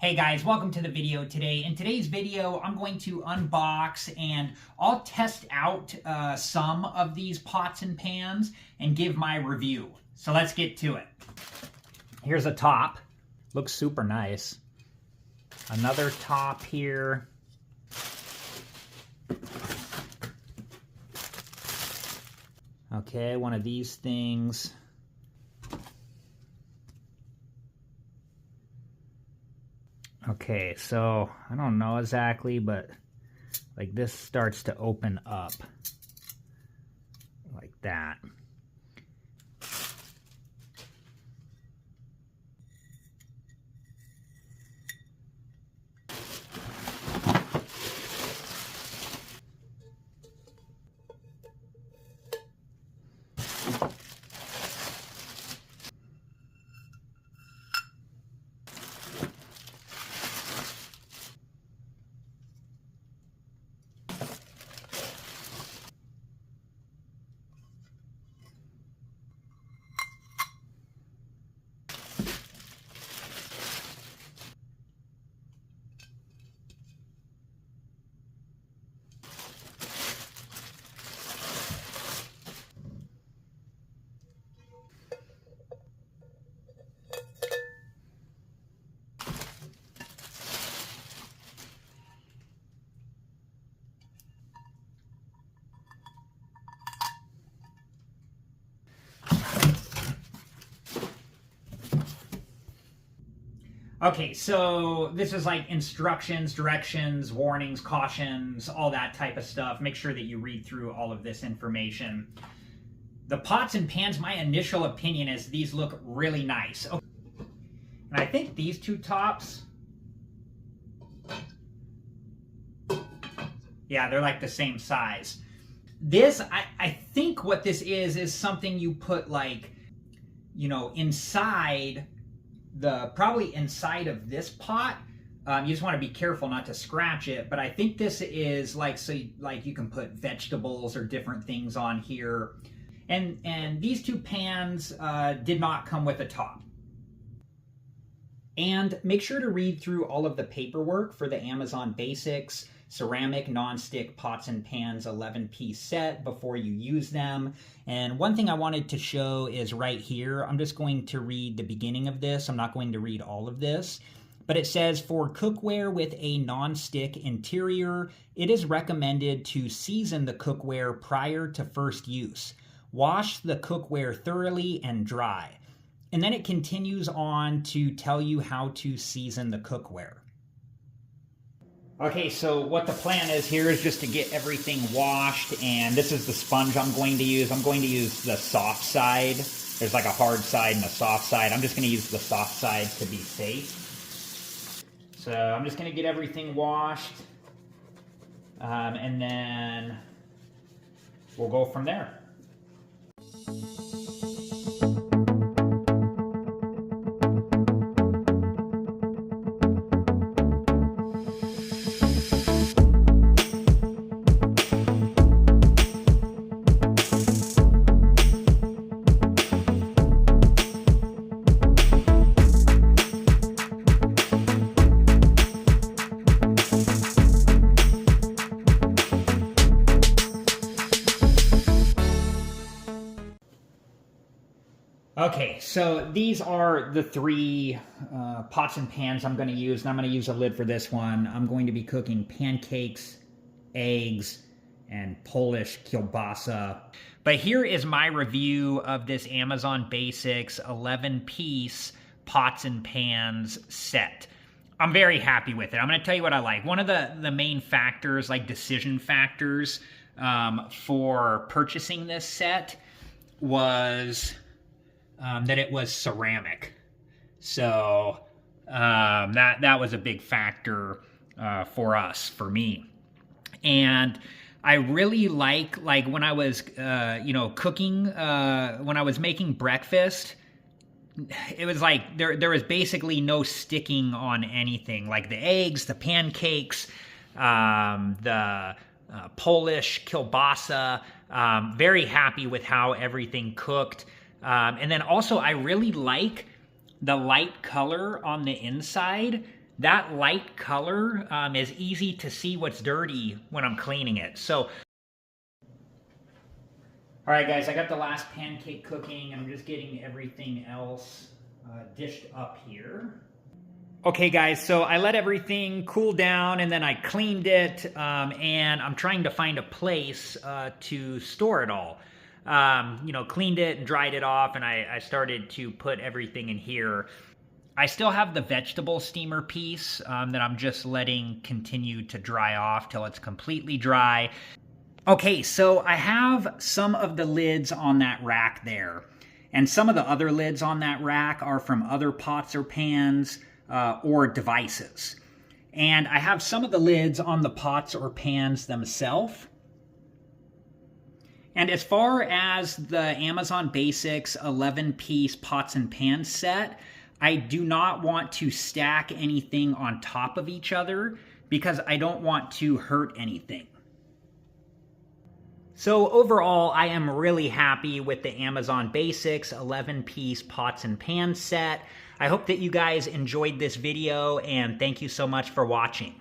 Hey guys, welcome to the video today. In today's video, I'm going to unbox and I'll test out some of these pots and pans and give my review. So let's get to it. Here's a top. Looks super nice. Another top here. Okay, one of these things. Okay, so I don't know exactly, but like this starts to open up like that. Okay, so this is like instructions, directions, warnings, cautions, all that type of stuff. Make sure that you read through all of this information. The pots and pans, my initial opinion is these look really nice. Okay. And I think these two tops, yeah, they're like the same size. This, I think what this is something you put like, you know, inside probably inside of this pot. You just want to be careful not to scratch it, but I think this is like, so like you can put vegetables or different things on here. And these two pans did not come with a top. And make sure to read through all of the paperwork for the Amazon Basics ceramic nonstick pots and pans 11-piece set before you use them. And one thing I wanted to show is right here. I'm just going to read the beginning of this. I'm not going to read all of this. But it says, for cookware with a non-stick interior, it is recommended to season the cookware prior to first use. Wash the cookware thoroughly and dry. And then it continues on to tell you how to season the cookware. Okay, so what the plan is here is just to get everything washed, and this is the sponge I'm going to use. I'm going to use the soft side. There's like a hard side and a soft side. I'm just going to use the soft side to be safe. So I'm just going to get everything washed, and then we'll go from there. Okay, so these are the three pots and pans I'm going to use, and I'm going to use a lid for this one. I'm going to be cooking pancakes, eggs, and Polish kielbasa. But here is my review of this Amazon Basics 11-piece pots and pans set. I'm very happy with it. I'm going to tell you what I like. One of the main factors, like decision factors for purchasing this set was that it was ceramic. So that was a big factor for me. And I really like when I was cooking, when I was making breakfast, it was like there was basically no sticking on anything, like the eggs, the pancakes, the Polish kielbasa. Very happy with how everything cooked. And then also I really like the light color on the inside. that light color is easy to see what's dirty when I'm cleaning it. So, all right, guys, I got the last pancake cooking. I'm just getting everything else dished up here. Okay, guys, so I let everything cool down and then I cleaned it, and I'm trying to find a place to store it all. Cleaned it and dried it off, and I started to put everything in here. I still have the vegetable steamer piece that I'm just letting continue to dry off till it's completely dry. Okay, so I have some of the lids on that rack there, and some of the other lids on that rack are from other pots or pans or devices. And I have some of the lids on the pots or pans themselves. And as far as the Amazon Basics 11-piece pots and pans set, I do not want to stack anything on top of each other because I don't want to hurt anything. So overall, I am really happy with the Amazon Basics 11-piece pots and pans set. I hope that you guys enjoyed this video, and thank you so much for watching.